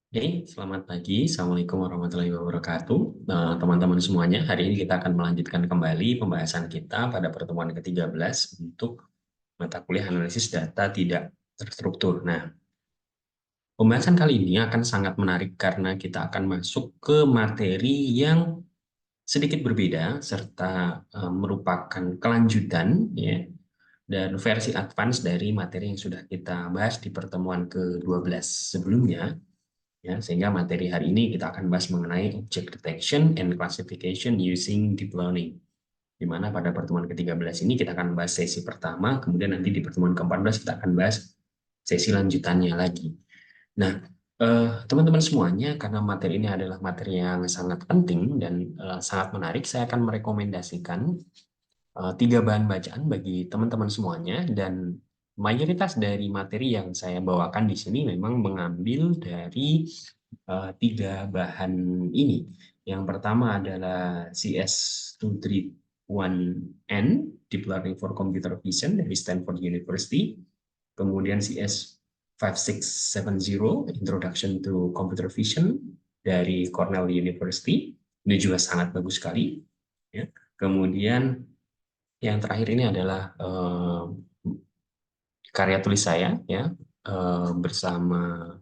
Oke, selamat pagi. Assalamualaikum warahmatullahi wabarakatuh. Nah, teman-teman semuanya, hari ini kita akan melanjutkan kembali pembahasan kita pada pertemuan ke-13 untuk mata kuliah analisis data tidak terstruktur. Nah, pembahasan kali ini akan sangat menarik karena kita akan masuk ke materi yang sedikit berbeda serta merupakan kelanjutan ya dan versi advance dari materi yang sudah kita bahas di pertemuan ke-12 sebelumnya. Ya, sehingga materi hari ini kita akan bahas mengenai object detection and classification using deep learning. Di mana pada pertemuan ke-13 ini kita akan bahas sesi pertama, kemudian nanti di pertemuan ke-14 kita akan bahas sesi lanjutannya lagi. Nah, teman-teman semuanya, karena materi ini adalah materi yang sangat penting dan sangat menarik, saya akan merekomendasikan tiga bahan bacaan bagi teman-teman semuanya, dan mayoritas dari materi yang saya bawakan di sini memang mengambil dari tiga bahan ini. Yang pertama adalah CS231N, Deep Learning for Computer Vision dari Stanford University. Kemudian CS5670, Introduction to Computer Vision dari Cornell University. Ini juga sangat bagus sekali. Ya. Kemudian yang terakhir ini adalah karya tulis saya ya bersama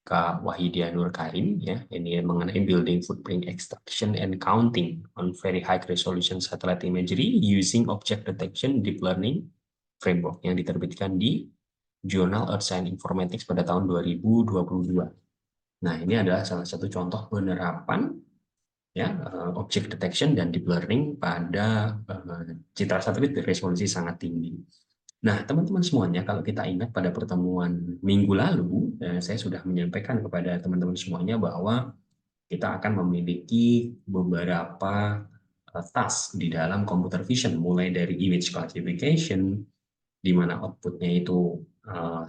Kak Wahidia Nur Karim ya, ini mengenai building footprint extraction and counting on very high resolution satellite imagery using object detection deep learning framework yang diterbitkan di Journal Earth Science Informatics pada tahun 2022. Nah, ini adalah salah satu contoh penerapan ya object detection dan deep learning pada citra satelit resolusi sangat tinggi. Nah, teman-teman semuanya, kalau kita ingat pada pertemuan minggu lalu, saya sudah menyampaikan kepada teman-teman semuanya bahwa kita akan memiliki beberapa task di dalam computer vision, mulai dari image classification, di mana outputnya itu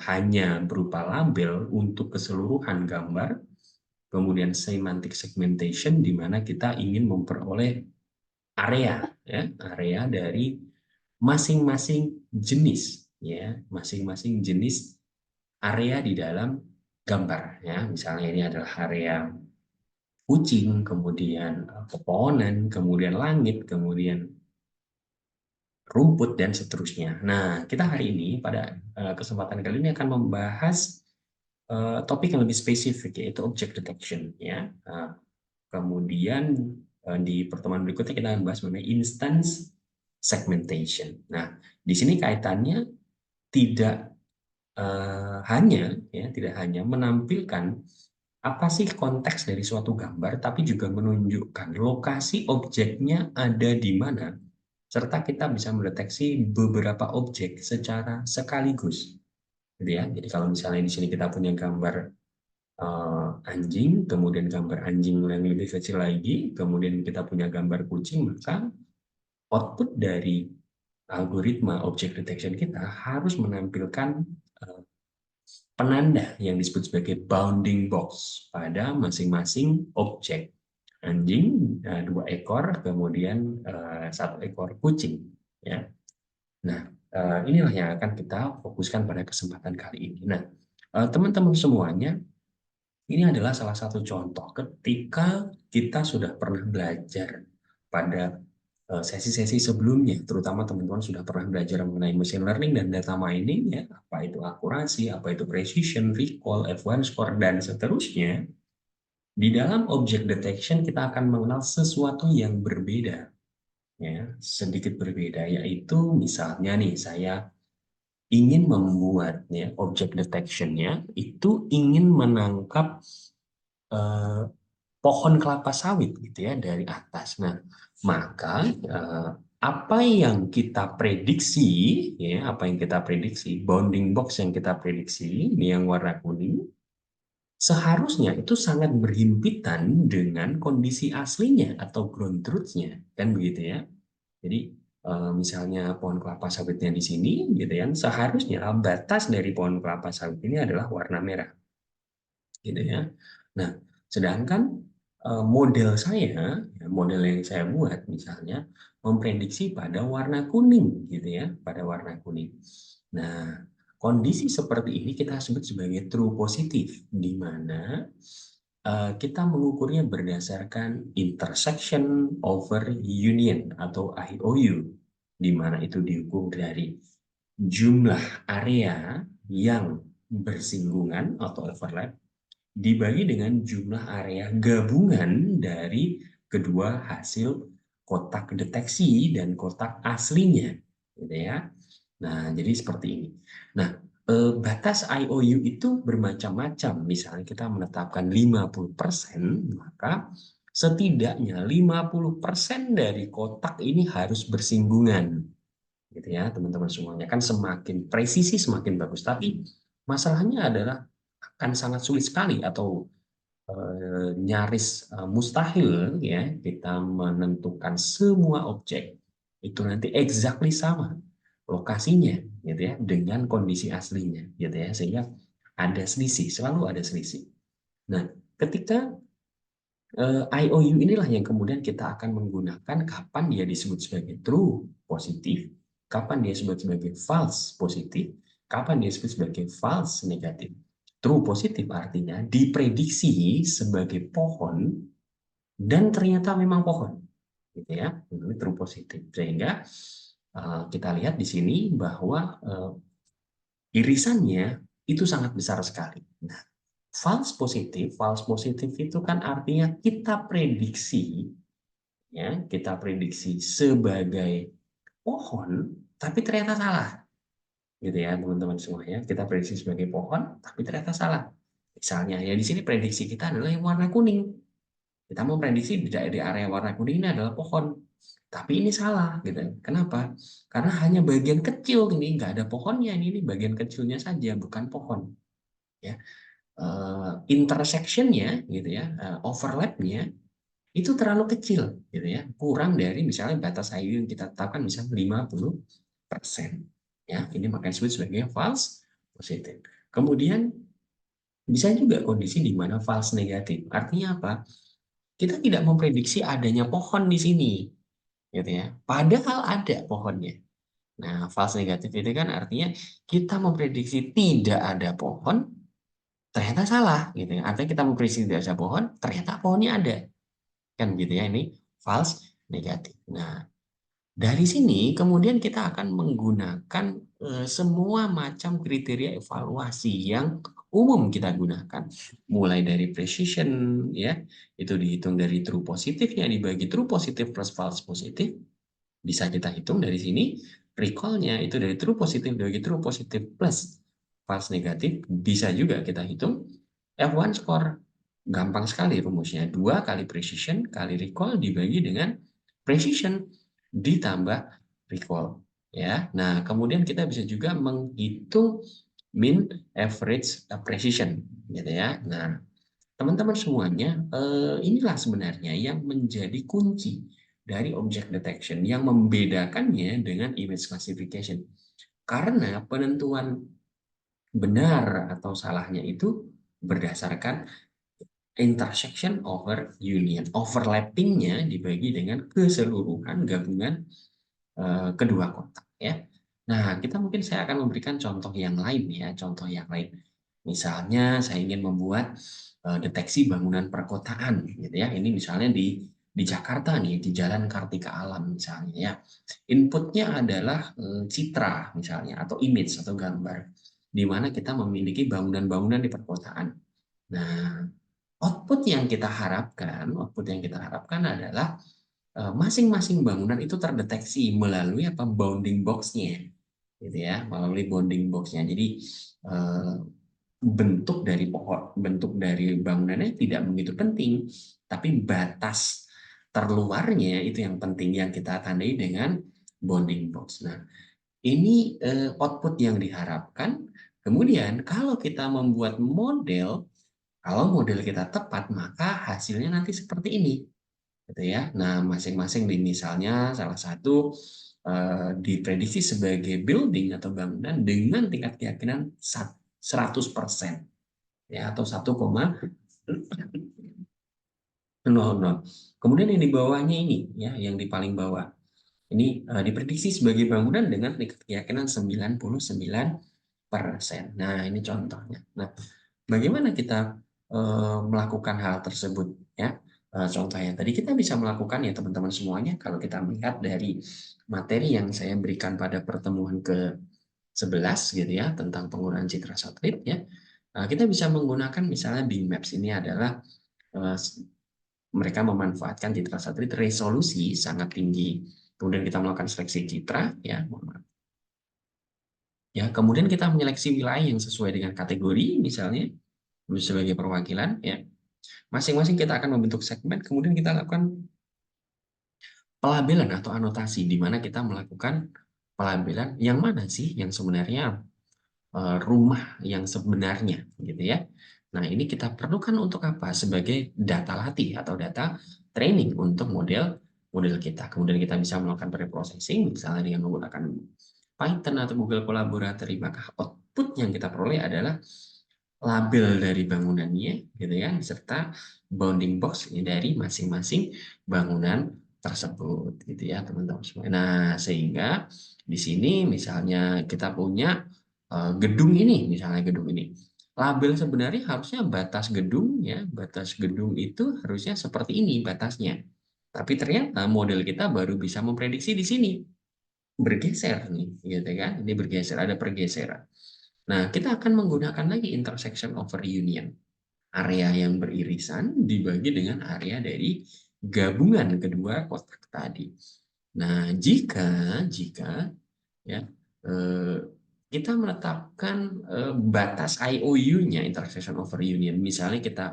hanya berupa label untuk keseluruhan gambar, kemudian semantic segmentation, di mana kita ingin memperoleh area, ya, area dari masing-masing jenis, ya, masing-masing jenis area di dalam gambar, ya. Misalnya ini adalah area kucing, kemudian pepohonan, kemudian langit, kemudian rumput dan seterusnya. Nah, kita hari ini pada kesempatan kali ini akan membahas topik yang lebih spesifik, yaitu object detection, ya. Kemudian di pertemuan berikutnya kita akan bahas mengenai instance segmentation. Nah, di sini kaitannya tidak tidak hanya menampilkan apa sih konteks dari suatu gambar, tapi juga menunjukkan lokasi objeknya ada di mana, serta kita bisa mendeteksi beberapa objek secara sekaligus. Gitu ya. Jadi kalau misalnya di sini kita punya gambar anjing, kemudian gambar anjing yang lebih kecil lagi, kemudian kita punya gambar kucing, maka output dari algoritma object detection kita harus menampilkan uh, penanda yang disebut sebagai bounding box pada masing-masing objek. Anjing dua ekor, kemudian satu ekor kucing. Ya. Nah, inilah yang akan kita fokuskan pada kesempatan kali ini. Nah, teman-teman semuanya, ini adalah salah satu contoh ketika kita sudah pernah belajar pada sesi-sesi sebelumnya, terutama teman-teman sudah pernah belajar mengenai machine learning dan data mining, ya, apa itu akurasi, apa itu precision, recall, F1 score, dan seterusnya. Di dalam object detection kita akan mengenal sesuatu yang berbeda, ya, sedikit berbeda, yaitu misalnya nih, saya ingin membuat ya, object detection-nya itu ingin menangkap eh, pohon kelapa sawit gitu ya dari atas. Nah, maka apa yang kita prediksi, ya, apa yang kita prediksi, bounding box yang kita prediksi, ini yang warna kuning, seharusnya itu sangat berhimpitan dengan kondisi aslinya atau ground truth-nya, kan begitu ya. Jadi misalnya pohon kelapa sawitnya di sini, gitu ya, seharusnya batas dari pohon kelapa sawit ini adalah warna merah, gitu ya. Nah, sedangkan model saya, ya, model yang saya buat misalnya memprediksi pada warna kuning, gitu ya, pada warna kuning. Nah, kondisi seperti ini kita sebut sebagai true positif, di mana kita mengukurnya berdasarkan intersection over union atau IOU, di mana itu diukur dari jumlah area yang bersinggungan atau overlap dibagi dengan jumlah area gabungan dari kedua hasil kotak deteksi dan kotak aslinya, gitu ya. Nah, jadi seperti ini. Nah, batas IOU itu bermacam-macam. Misalnya kita menetapkan 50%, maka setidaknya 50% dari kotak ini harus bersinggungan. Gitu ya, teman-teman semuanya. Kan semakin presisi semakin bagus. Tapi masalahnya adalah akan sangat sulit sekali atau nyaris mustahil ya kita menentukan semua objek itu nanti exactly sama lokasinya gitu ya dengan kondisi aslinya gitu ya, sehingga ada selisih, selalu ada selisih. Nah, ketika IOU inilah yang kemudian kita akan menggunakan kapan dia disebut sebagai true positif, kapan dia disebut sebagai false positif, kapan dia disebut sebagai false negatif. True positif artinya diprediksi sebagai pohon dan ternyata memang pohon, gitu ya. Ini true positif. Sehingga kita lihat di sini bahwa irisannya itu sangat besar sekali. Nah, false positif itu kan artinya kita prediksi sebagai pohon, tapi ternyata salah, gitu ya teman-teman semuanya. Kita prediksi sebagai pohon, tapi ternyata salah. Misalnya ya di sini prediksi kita adalah yang warna kuning. Kita mau prediksi di area warna kuning ini adalah pohon, tapi ini salah, gitu. Kenapa? Karena hanya bagian kecil ini nggak ada pohonnya, ini bagian kecilnya saja, bukan pohon. Ya, intersectionnya, gitu ya, overlapnya itu terlalu kecil, gitu ya, kurang dari misalnya batas IOU yang kita tetapkan misalnya 50%. Ya, ini makanya disebut sebagai false positive. Kemudian bisa juga kondisi di mana false negatif. Artinya apa? Kita tidak memprediksi adanya pohon di sini, gitu ya. Padahal ada pohonnya. Nah, false negatif itu kan artinya kita memprediksi tidak ada pohon, ternyata salah, gitu ya. Artinya kita memprediksi tidak ada pohon, ternyata pohonnya ada. Kan gitu ya, ini false negatif. Nah, dari sini kemudian kita akan menggunakan semua macam kriteria evaluasi yang umum kita gunakan. Mulai dari precision ya, itu dihitung dari true positifnya dibagi true positif plus false positif. Bisa kita hitung dari sini. Recall-nya itu dari true positif dibagi true positif plus false negatif. Bisa juga kita hitung F1 score. Gampang sekali rumusnya. 2 kali precision kali recall dibagi dengan precision ditambah recall. Ya, nah kemudian kita bisa juga menghitung mean average precision, gitu ya. Nah, teman-teman semuanya, inilah sebenarnya yang menjadi kunci dari object detection yang membedakannya dengan image classification. Karena penentuan benar atau salahnya itu berdasarkan intersection over union. Overlappingnya dibagi dengan keseluruhan gabungan kedua kotak ya. Nah, kita mungkin saya akan memberikan contoh yang lain ya, contoh yang lain. Misalnya saya ingin membuat deteksi bangunan perkotaan gitu ya. Ini misalnya di Jakarta nih, di Jalan Kartika Alam misalnya ya. Inputnya adalah citra misalnya atau image atau gambar di mana kita memiliki bangunan-bangunan di perkotaan. Nah, output yang kita harapkan adalah masing-masing bangunan itu terdeteksi melalui apa bounding box-nya, gitu ya, melalui bounding box-nya. Jadi eh, bentuk dari bangunannya tidak begitu penting, tapi batas terluarnya itu yang penting yang kita tandai dengan bounding box. Nah, ini output yang diharapkan. Kemudian kalau kita membuat model, kalau model kita tepat, maka hasilnya nanti seperti ini, gitu ya. Nah, masing-masing di misalnya salah satu diprediksi sebagai building atau bangunan dengan tingkat keyakinan 100% ya atau 1,00. Kemudian yang di bawahnya ini ya, yang di paling bawah ini diprediksi sebagai bangunan dengan tingkat keyakinan 99%. Nah, ini contohnya. Nah, bagaimana kita melakukan hal tersebut ya. Contohnya tadi kita bisa melakukan ya teman-teman semuanya, kalau kita melihat dari materi yang saya berikan pada pertemuan ke-11 gitu ya tentang penggunaan citra satelit ya. Kita bisa menggunakan misalnya Bing Maps ini adalah mereka memanfaatkan citra satelit resolusi sangat tinggi. Kemudian kita melakukan seleksi citra ya, ya, kemudian kita menyeleksi wilayah yang sesuai dengan kategori misalnya sebagai perwakilan ya. Masing-masing kita akan membentuk segmen, kemudian kita lakukan pelabelan atau anotasi di mana kita melakukan pelabelan yang mana sih yang sebenarnya rumah yang sebenarnya gitu ya. Nah, ini kita perlukan untuk apa? Sebagai data latih atau data training untuk model kita. Kemudian kita bisa melakukan preprocessing misalnya dengan menggunakan Python atau Google Collaboratory, maka output yang kita peroleh adalah label dari bangunannya gitu ya, serta bounding box dari masing-masing bangunan tersebut gitu ya teman-teman semua. Nah, sehingga di sini misalnya kita punya gedung ini, misalnya gedung ini. Label sebenarnya harusnya batas gedung ya, batas gedung itu harusnya seperti ini batasnya. Tapi ternyata model kita baru bisa memprediksi di sini. Bergeser nih, gitu kan? Ini bergeser, ada pergeseran. Nah, kita akan menggunakan lagi intersection over union. Area yang beririsan dibagi dengan area dari gabungan kedua kotak tadi. Nah, jika ya eh, kita menetapkan batas IOU-nya intersection over union, misalnya kita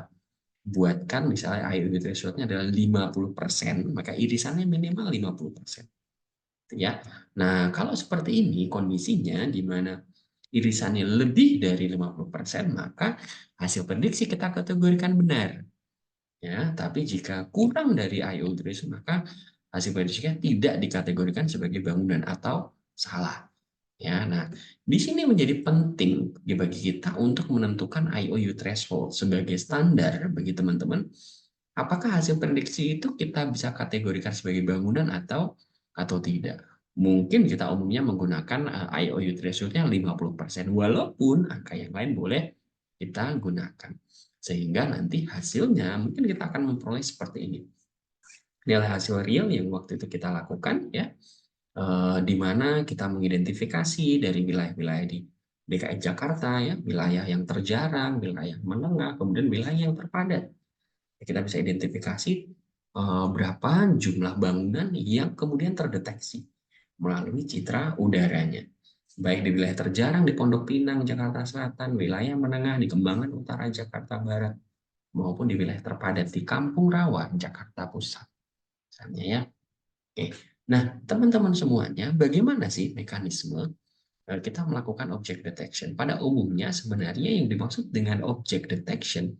buatkan misalnya IOU threshold-nya adalah 50%, maka irisannya minimal 50%. Ya. Nah, kalau seperti ini kondisinya di mana irisannya lebih dari 50%, maka hasil prediksi kita kategorikan benar. Ya, tapi jika kurang dari IO threshold, maka hasil prediksinya tidak dikategorikan sebagai bangunan atau salah. Ya, nah, di sini menjadi penting bagi kita untuk menentukan IOU threshold sebagai standar bagi teman-teman. Apakah hasil prediksi itu kita bisa kategorikan sebagai bangunan atau tidak? Mungkin kita umumnya menggunakan IOU threshold-nya 50%, walaupun angka yang lain boleh kita gunakan. Sehingga nanti hasilnya mungkin kita akan memperoleh seperti ini. Nilai hasil real yang waktu itu kita lakukan ya, di mana kita mengidentifikasi dari wilayah-wilayah di DKI Jakarta ya, wilayah yang terjarang, wilayah menengah, kemudian wilayah yang terpadat. Kita bisa identifikasi berapa jumlah bangunan yang kemudian terdeteksi melalui citra udaranya. Baik di wilayah terjarang di Pondok Pinang, Jakarta Selatan, wilayah menengah di Kembangan Utara, Jakarta Barat, maupun di wilayah terpadat di Kampung Rawa, Jakarta Pusat. Misalnya ya. Oke. Nah, teman-teman semuanya, bagaimana sih mekanisme kita melakukan object detection? Pada umumnya sebenarnya yang dimaksud dengan object detection,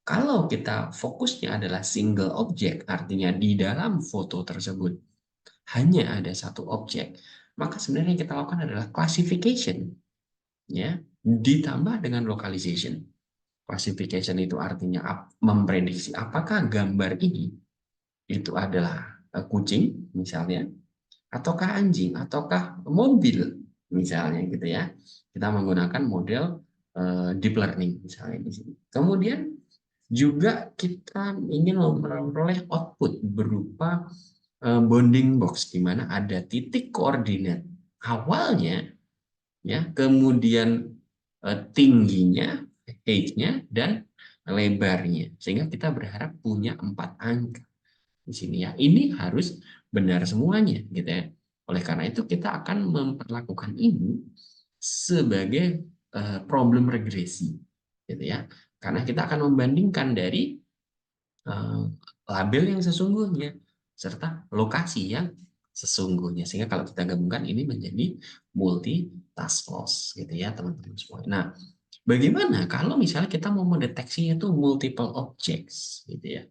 kalau kita fokusnya adalah single object, artinya di dalam foto tersebut hanya ada satu objek, maka sebenarnya yang kita lakukan adalah classification, ya, ditambah dengan localization. Classification itu artinya memprediksi apakah gambar ini itu adalah kucing misalnya, ataukah anjing, ataukah mobil misalnya gitu ya. Kita menggunakan model deep learning misalnya di sini. Kemudian juga kita ingin memperoleh output berupa bounding box di mana ada titik koordinat awalnya ya, kemudian tingginya, height-nya dan lebarnya. Sehingga kita berharap punya 4 angka di sini ya. Ini harus benar semuanya gitu ya. Oleh karena itu kita akan memperlakukan ini sebagai problem regresi gitu ya. Karena kita akan membandingkan dari label yang sesungguhnya serta lokasi yang sesungguhnya, sehingga kalau kita gabungkan ini menjadi multi task loss gitu ya teman-teman semua. Nah, bagaimana kalau misalnya kita mau mendeteksinya itu multiple objects gitu ya.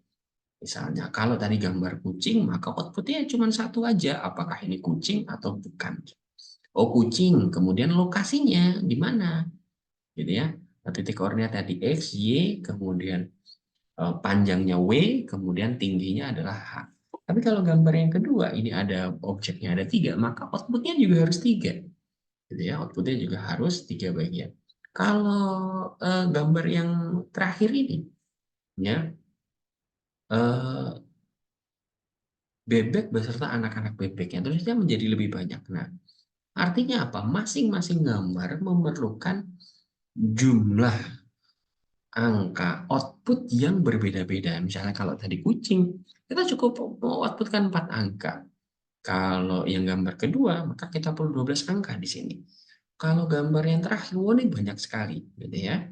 Misalnya kalau tadi gambar kucing, maka outputnya cuma satu aja, apakah ini kucing atau bukan. Oh, kucing, kemudian lokasinya di mana gitu ya. Titik koordinat tadi X, Y, kemudian panjangnya W, kemudian tingginya adalah H. Tapi kalau gambar yang kedua, ini ada objeknya ada 3, maka outputnya juga harus 3. Gitu ya, outputnya juga harus 3 bagian. Kalau gambar yang terakhir ini, ya, bebek beserta anak-anak bebeknya terusnya menjadi lebih banyak. Nah, artinya apa? Masing-masing gambar memerlukan jumlah angka output yang berbeda-beda. Misalnya kalau tadi kucing, kita cukup outputkan 4 angka. Kalau yang gambar kedua, maka kita perlu 12 angka di sini. Kalau gambar yang terakhir, wah ini banyak sekali, gitu ya.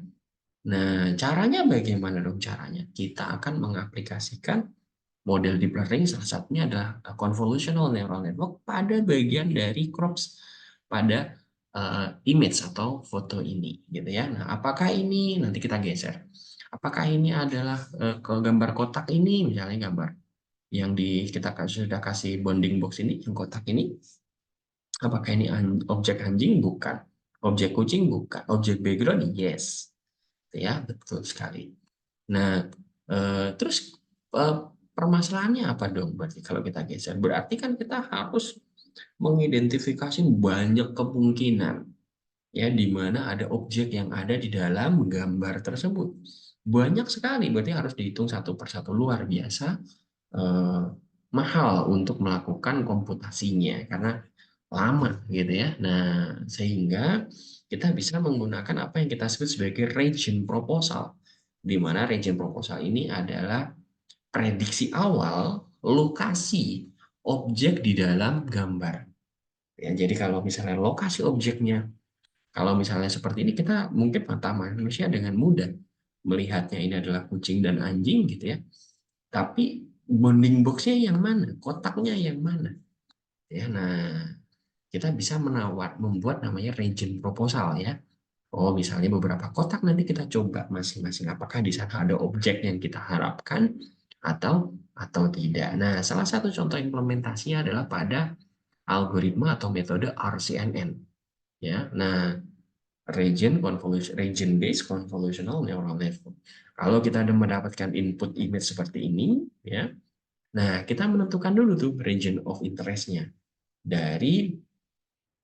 Nah, caranya bagaimana dong caranya? Kita akan mengaplikasikan model deep learning, salah satunya adalah convolutional neural network pada bagian dari crops pada image atau foto ini, gitu ya. Nah, apakah ini nanti kita geser? Apakah ini adalah gambar kotak ini, misalnya gambar yang kita sudah kasih bounding box ini, yang kotak ini, apakah ini objek anjing? Bukan. Objek kucing? Bukan. Objek background? Yes. Ya, betul sekali. Nah, terus eh, permasalahannya apa dong? Berarti kalau kita geser, berarti kan kita harus mengidentifikasi banyak kemungkinan ya di mana ada objek yang ada di dalam gambar tersebut. Banyak sekali, berarti harus dihitung satu persatu, luar biasa eh, mahal untuk melakukan komputasinya karena lama gitu ya. Nah, sehingga kita bisa menggunakan apa yang kita sebut sebagai region proposal, di mana region proposal ini adalah prediksi awal lokasi objek di dalam gambar. Ya, jadi kalau misalnya lokasi objeknya, kalau misalnya seperti ini, kita mungkin mata manusia dengan mudah melihatnya ini adalah kucing dan anjing gitu ya. Tapi bounding box-nya yang mana? Kotaknya yang mana? Ya, nah kita bisa membuat namanya region proposal ya. Oh, misalnya beberapa kotak nanti kita coba masing-masing apakah di sana ada objek yang kita harapkan atau tidak. Nah, salah satu contoh implementasinya adalah pada algoritma atau metode RCNN ya. Nah, region based convolutional neural network. Kalau kita ada mendapatkan input image seperti ini ya. Nah, kita menentukan dulu tuh region of interest-nya dari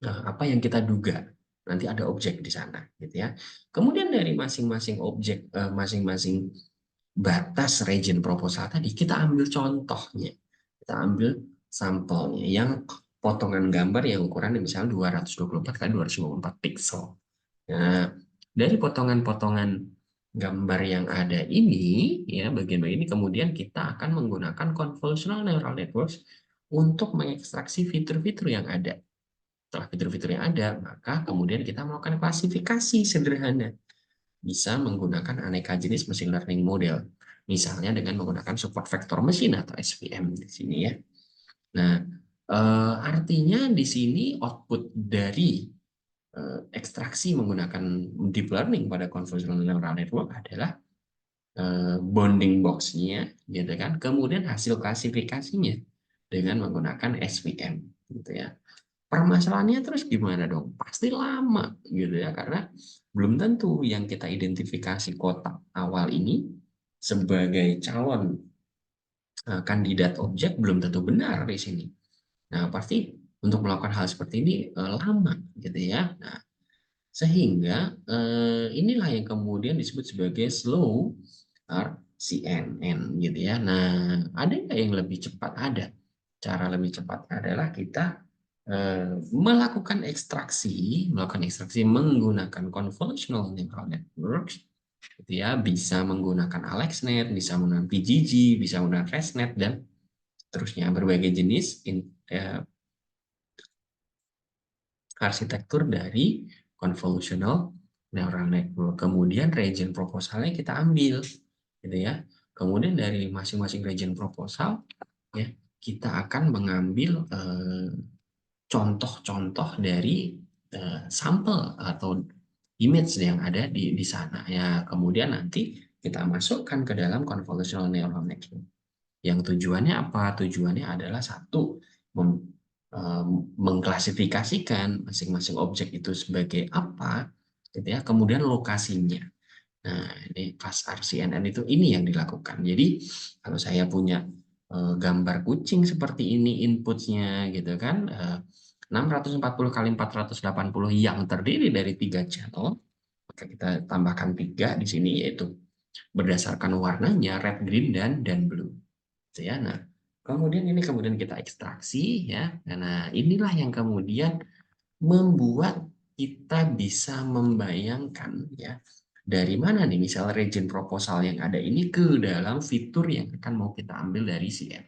apa yang kita duga nanti ada objek di sana gitu ya. Kemudian dari masing-masing objek masing-masing batas region proposal tadi kita ambil contohnya. Kita ambil sampelnya yang potongan gambar yang ukurannya misalnya 224 kali 254 pixel. Nah, dari potongan-potongan gambar yang ada ini ya bagian ini kemudian kita akan menggunakan convolutional neural networks untuk mengekstraksi fitur-fitur yang ada. Setelah fitur-fitur yang ada, maka kemudian kita melakukan klasifikasi sederhana. Bisa menggunakan aneka jenis machine learning model. Misalnya dengan menggunakan support vector machine atau SVM di sini ya. Nah, artinya di sini output dari ekstraksi menggunakan deep learning pada convolutional neural network adalah bounding box-nya, gitu kan. Kemudian hasil klasifikasinya dengan menggunakan SVM, gitu ya. Permasalahannya terus gimana dong? Pasti lama gitu ya karena belum tentu yang kita identifikasi kotak awal ini sebagai calon kandidat objek belum tentu benar di sini. Nah, pasti untuk melakukan hal seperti ini lama gitu ya. Nah, sehingga inilah yang kemudian disebut sebagai slow RCNN gitu ya. Nah, ada nggak yang lebih cepat? Ada. Cara lebih cepat adalah kita melakukan ekstraksi menggunakan convolutional neural networks, gitu ya, bisa menggunakan AlexNet, bisa menggunakan PGG, bisa menggunakan ResNet dan seterusnya berbagai jenis arsitektur dari convolutional neural network. Kemudian region proposalnya kita ambil, gitu ya. Kemudian dari masing-masing region proposal, ya kita akan mengambil contoh-contoh dari sampel atau image yang ada di sana ya. Kemudian nanti kita masukkan ke dalam convolutional neural network. Yang tujuannya apa? Tujuannya adalah satu mengklasifikasikan masing-masing objek itu sebagai apa, gitu ya. Kemudian lokasinya. Nah, ini fast RCNN itu ini yang dilakukan. Jadi kalau saya punya gambar kucing seperti ini inputnya gitu kan 640 kali 480 yang terdiri dari 3 channel, maka kita tambahkan 3 di sini yaitu berdasarkan warnanya red, green, dan blue. Gitu ya. Nah, kemudian ini kemudian kita ekstraksi ya. Nah, inilah yang kemudian membuat kita bisa membayangkan ya dari mana nih misal region proposal yang ada ini ke dalam fitur yang akan mau kita ambil dari CNN.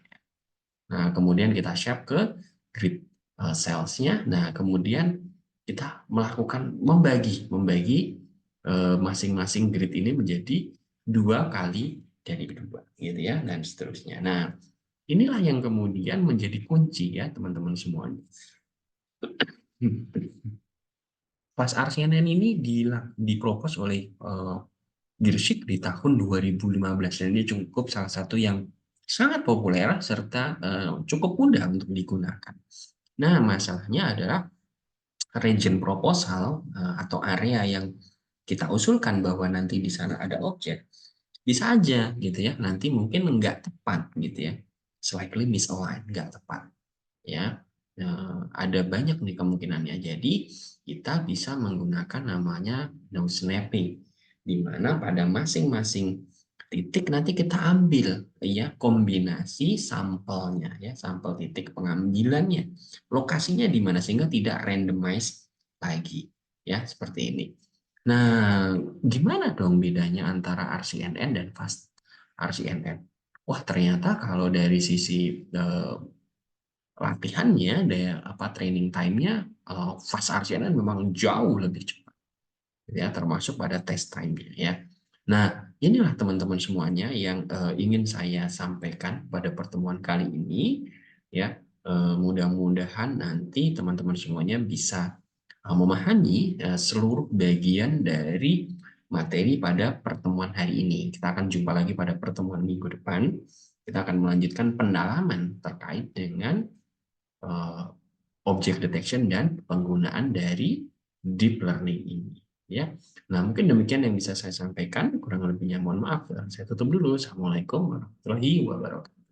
Nah, kemudian kita shape ke grid cells-nya. Nah, kemudian kita melakukan membagi masing-masing grid ini menjadi 2 kali dari 2 gitu ya, dan seterusnya. Nah, inilah yang kemudian menjadi kunci ya teman-teman semuanya. Pas RCNN ini dipropos oleh Gersik di tahun 2015 dan ini cukup salah satu yang sangat populer serta cukup mudah untuk digunakan. Nah, masalahnya adalah region proposal atau area yang kita usulkan bahwa nanti di sana ada objek, bisa aja gitu ya, nanti mungkin nggak tepat gitu ya, slightly misaligned, nggak tepat ya. Ada banyak nih kemungkinannya. Jadi kita bisa menggunakan namanya node snapping, di mana pada masing-masing titik nanti kita ambil ya kombinasi sampelnya ya, sampel titik pengambilannya, lokasinya di mana sehingga tidak randomize lagi ya, seperti ini. Nah, gimana dong bedanya antara RCNN dan fast RCNN? Wah, ternyata kalau dari sisi latihannya, daya training time-nya, fast RCNN memang jauh lebih cepat ya, termasuk pada test time-nya ya. Nah, inilah teman-teman semuanya yang ingin saya sampaikan pada pertemuan kali ini ya. Mudah-mudahan nanti teman-teman semuanya bisa memahami seluruh bagian dari materi pada pertemuan hari ini. Kita akan jumpa lagi pada pertemuan minggu depan. Kita akan melanjutkan pendalaman terkait dengan object detection dan penggunaan dari deep learning ini ya. Nah, mungkin demikian yang bisa saya sampaikan, kurang lebihnya mohon maaf. Saya tutup dulu. Assalamualaikum warahmatullahi wabarakatuh.